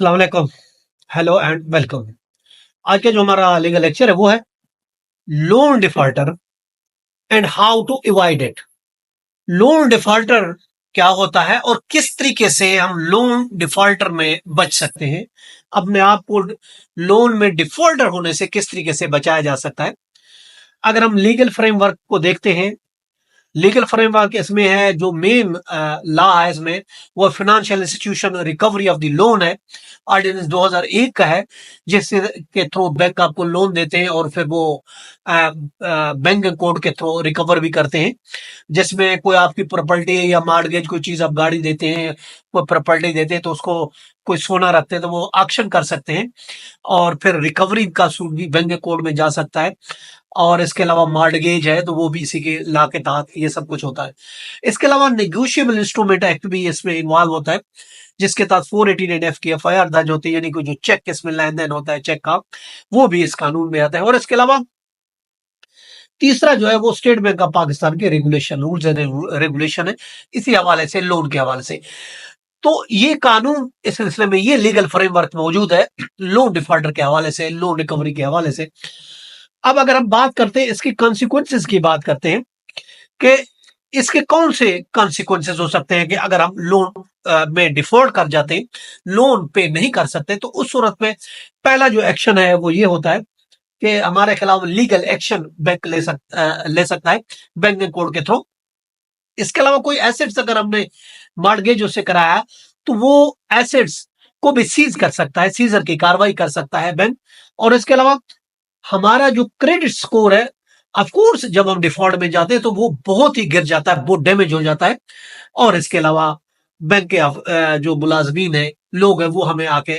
अस्सलाम वालेकुम। Hello and welcome. आज का जो हमारा लीगल लेक्चर है वो है loan defaulter and how to avoid it. Loan defaulter क्या होता है और किस तरीके से हम लोन डिफॉल्टर में बच सकते हैं, अपने आप को लोन में डिफॉल्टर होने से किस तरीके से बचाया जा सकता है। अगर हम लीगल फ्रेमवर्क को देखते हैं, लीगल फ्रेमवर्क इसमें है, जो मेन लॉ है इसमें वो financial institution recovery of the loan है। ऑर्डिनेंस 2001 का है, जिससे के थ्रू बैंक आपको लोन देते हैं और फिर वो बैंक कोड के थ्रू रिकवर भी करते हैं। जिसमें कोई आपकी प्रॉपर्टी या मॉर्गेज कोई चीज, आप गाड़ी देते हैं, कोई प्रॉपर्टी देते हैं तो उसको कोई सोना रखते हैं तो वो ऑक्शन कर सकते हैं और फिर रिकवरी का सूट भी बैंक कोड में जा सकता है। और इसके अलावा मॉर्गेज है तो वो भी इसी के लॉ के तहत ये सब कुछ होता है। इसके अलावा नेगोशिएबल इंस्ट्रूमेंट एक्ट भी इसमें इन्वॉल्व होता है, जिसके तहत 489F की एफआईआर दर्ज होती है, यानी कि जो चेक इसमें लेन देन होता है चेक का, वो भी इस कानून में आता है। और इसके अलावा तीसरा जो है वो स्टेट बैंक ऑफ पाकिस्तान के रेगुलेशन, रूल्स एंड रेगुलेशन है, इसी हवाले से, लोन के हवाले से। तो ये कानून, इस सिलसिले में ये लीगल फ्रेमवर्क मौजूद है लोन डिफॉल्टर के हवाले से, लोन रिकवरी के हवाले से। अब अगर हम बात करते हैं इसकी कॉन्सिक्वेंसेस की, बात करते हैं कि इसके कौन से कॉन्सिक्वेंसेस हो सकते हैं कि अगर हम लोन में डिफॉल्ट कर जाते हैं, लोन पे नहीं कर सकते, तो उस सूरत में पहला जो एक्शन है वो ये होता है कि हमारे खिलाफ लीगल एक्शन बैंक ले सकता है बैंक कोड के थ्रू। इसके अलावा कोई एसेट्स अगर हमने मॉर्गेज उससे कराया तो वो एसेट्स को भी सीज कर सकता है, सीजर की कार्रवाई कर सकता है बैंक। और इसके अलावा हमारा जो क्रेडिट स्कोर है, ऑफ कोर्स जब हम डिफॉल्ट में जाते हैं तो वो बहुत ही गिर जाता है, बहुत डैमेज हो जाता है। और इसके अलावा बैंक के जो मुलाजमीन है, लोग हैं, वो हमें आके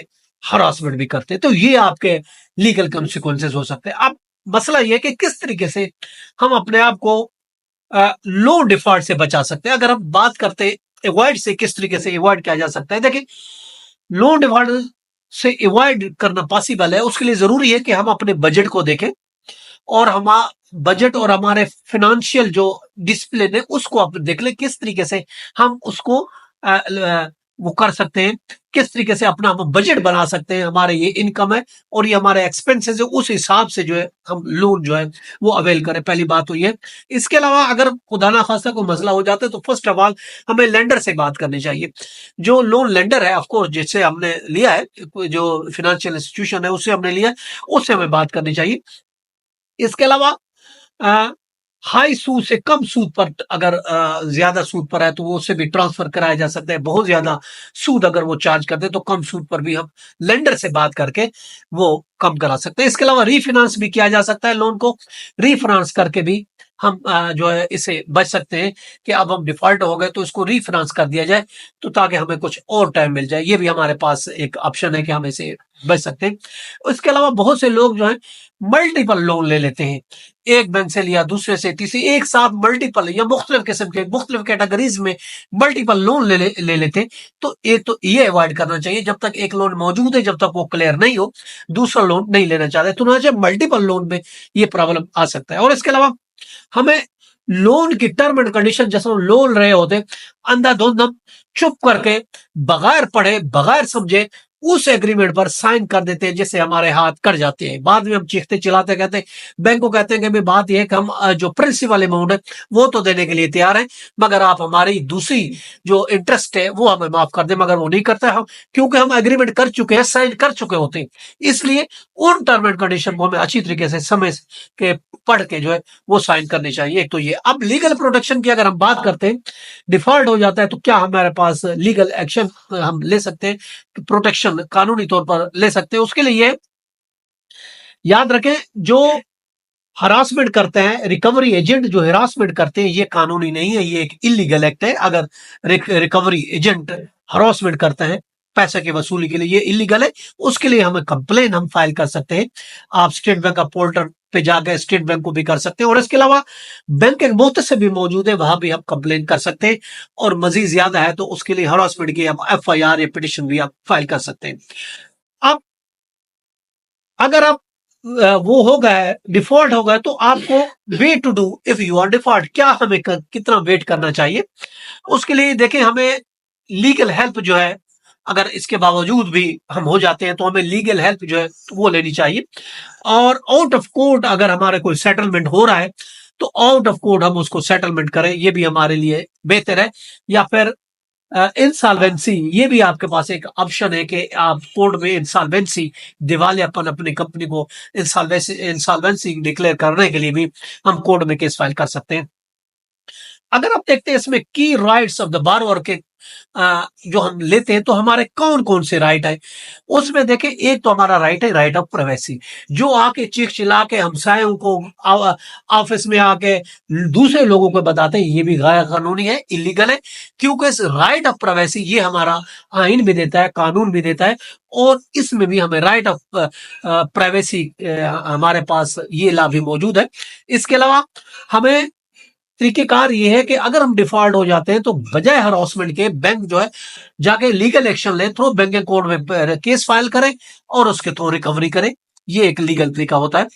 हरासमेंट भी करते हैं। तो ये आपके लीगल कॉन्सिक्वेंसेस हो सकते हैं। अब मसला ये है कि किस तरीके से हम अपने आप को लोन डिफॉल्ट से बचा सकते हैं। अगर हम बात करते हैं अवॉइड से, किस तरीके से अवॉइड किया जा सकता है, देखिए लोन डिफॉल्ट से अवॉइड करना पॉसिबल है, उसके लिए जरूरी है कि हम अपने बजट को देखें और हम बजट और हमारे फाइनेंशियल जो डिसिप्लिन है उसको आप देख लें, किस तरीके से हम उसको वो कर सकते हैं, किस तरीके से अपना हम बजट बना सकते हैं। हमारे ये इनकम है और ये हमारे एक्सपेंसेस है, उस हिसाब से जो है हम लोन जो है वो अवेल करें। पहली बात तो ये। इसके अलावा अगर खुदा ना खास्ता कोई मसला हो जाता है तो फर्स्ट ऑफ ऑल हमें लेंडर से बात करनी चाहिए। जो लोन लेंडर है, ऑफकोर्स जिससे हमने लिया है, जो फाइनेंशियल इंस्टीट्यूशन है उससे हमने लिया है, उससे हमें बात करनी चाहिए। इसके अलावा हाई सूद से कम सूद पर, अगर ज्यादा सूद पर है तो वो उससे भी ट्रांसफर कराया जा सकता है। बहुत ज्यादा सूद अगर वो चार्ज करते हैं तो कम सूद पर भी हम लेंडर से बात करके वो कम करा सकते हैं। इसके अलावा रीफाइनेंस भी किया जा सकता है, लोन को रीफाइनेंस करके भी हम जो है इससे बच सकते हैं कि अब हम डिफॉल्ट हो गए तो इसको रीफाइनेंस कर दिया जाए, तो ताकि हमें कुछ और टाइम मिल जाए। ये भी हमारे पास एक ऑप्शन है कि हम इसे बच सकते हैं। इसके अलावा बहुत से लोग जो है मल्टीपल लोन ले लेते हैं, एक बैंक से लिया, दूसरे से, तीसरे, एक साथ मल्टीपल या मुख्तलिफ किस्म के मुख्तलिफ कैटेगरीज में मल्टीपल लोन ले लेते हैं। तो एक तो ये अवॉइड करना चाहिए, जब तक एक लोन मौजूद है, जब तक वो क्लियर नहीं हो, दूसरा लोन नहीं लेना चाहते। तो मल्टीपल लोन में ये प्रॉब्लम आ सकता है। और इसके अलावा हमें लोन की टर्म एंड कंडीशन, जैसे हम लोन रहे होते, अंधाधुंध हम चुप करके, बगैर पढ़े, बगैर समझे उस एग्रीमेंट पर साइन कर देते हैं, जिससे हमारे हाथ कट जाते हैं। बाद में हम चीखते चिल्लाते कहते हैं, बैंक को कहते हैं कि भाई बात यह है कि हम जो प्रिंसिपल अमाउंट है वो तो देने के लिए तैयार हैं, मगर आप हमारी दूसरी जो इंटरेस्ट है वो हमें माफ कर दें। मगर वो नहीं करता हम, क्योंकि हम एग्रीमेंट कर चुके हैं, साइन कर चुके होते हैं। इसलिए उन टर्म एंड कंडीशन को हमें अच्छी तरीके से समझ के, पढ़ के जो है वो साइन करनी चाहिए। एक तो ये। अब लीगल प्रोटेक्शन की अगर हम बात करते हैं, डिफॉल्ट हो जाता है तो क्या हमारे पास लीगल एक्शन हम ले सकते हैं, प्रोटेक्शन कानूनी तौर पर ले सकते हैं। उसके लिए याद रखें, जो हरासमेंट करते हैं, रिकवरी एजेंट जो हरासमेंट करते हैं, ये कानूनी नहीं है, ये एक इलीगल एक्ट है। अगर रिकवरी एजेंट हरासमेंट करते हैं पैसे की वसूली के लिए, ये इलीगल है। उसके लिए हमें कंप्लेन हम फाइल कर सकते हैं। आप स्टेट बैंक का पोर्टल पे जाकर स्टेट बैंक को भी कर सकते हैं। और इसके अलावा बैंक एक मोहतसिब भी मौजूद है, वहां भी हम कंप्लेन कर सकते हैं। और मजीद ज्यादा है तो उसके लिए हरासमेंट की हम एफआईआर या पिटिशन भी आप फाइल कर सकते हैं। अब अगर आप वो हो गए, डिफॉल्ट हो गए, तो आपको way to do if you are default, क्या हमें कितना वेट करना चाहिए। उसके लिए देखें, हमें लीगल हेल्प जो है अगर इसके बावजूद भी हम हो जाते हैं तो हमें लीगल हेल्प जो है वो लेनी चाहिए। और आउट ऑफ कोर्ट अगर हमारे कोई सेटलमेंट हो रहा है तो आउट ऑफ कोर्ट हम उसको सेटलमेंट करें, ये भी हमारे लिए बेहतर है। या फिर इंसॉल्वेंसी, ये भी आपके पास एक ऑप्शन है कि आप कोर्ट में इंसॉल्वेंसी, दिवालियापन अपनी कंपनी को इंसॉल्वेंसी डिक्लेयर करने के लिए भी हम कोर्ट में केस फाइल कर सकते हैं। अगर आप देखते हैं इसमें की राइट्स ऑफ द बारोअर के जो हम लेते हैं तो हमारे कौन कौन से राइट है उसमें देखें। एक तो हमारा राइट है राइट ऑफ प्राइवेसी, जो आके चीख चिल्ला के हमसायों को ऑफिस में आके दूसरे लोगों को बताते हैं, ये भी गैर कानूनी है, इलीगल है। क्योंकि इस राइट ऑफ प्राइवेसी ये हमारा आइन भी देता है, कानून भी देता है, और इसमें भी हमें राइट ऑफ प्राइवेसी हमारे पास ये लाभ भी मौजूद है। इसके अलावा हमें तरीकेकार ये है कि अगर हम डिफॉल्ट हो जाते हैं तो बजाय हरासमेंट के बैंक जो है जाके लीगल एक्शन ले, थ्रू बैंकिंग कोड में केस फाइल करें और उसके थ्रू रिकवरी करें। ये एक लीगल तरीका होता है।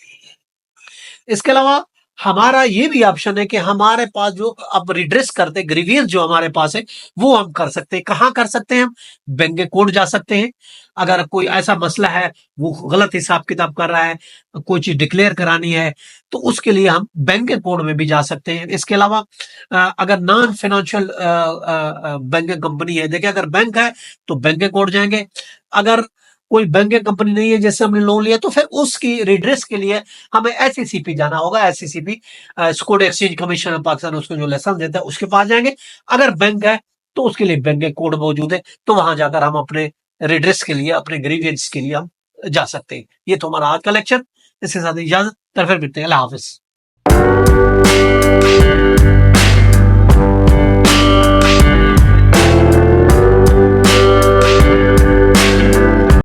इसके अलावा हमारा ये भी ऑप्शन है कि हमारे पास जो अब रिड्रेस करते ग्रीवियंस जो हमारे पास है वो हम कर सकते हैं। कहाँ कर सकते हैं हम? बैंक कोर्ट जा सकते हैं। अगर कोई ऐसा मसला है, वो गलत हिसाब किताब कर रहा है, कोई चीज डिक्लेयर करानी है, तो उसके लिए हम बैंक कोर्ट में भी जा सकते हैं। इसके अलावा अगर नॉन फाइनेंशियल बैंकिंग कंपनी है, देखिए अगर बैंक है तो बैंक कोर्ट जाएंगे। अगर कोई बैंकिंग कंपनी नहीं है जैसे हमने लोन लिया तो फिर उसकी रिड्रेस के लिए हमें एससीसीपी जाना होगा। SCCP security exchange commission of Pakistan उसको जो लाइसेंस देता है उसके पास जाएंगे। अगर बैंक है तो उसके लिए बैंक कोड मौजूद है, तो वहां जाकर हम अपने रिड्रेस के लिए, अपने ग्रीवियंस के लिए हम जा सकते हैं। ये तो हमारा आज का लेक्चर। इसके साथ इजाजत, फिर मिलते हैं। अल्लाह हाफिज।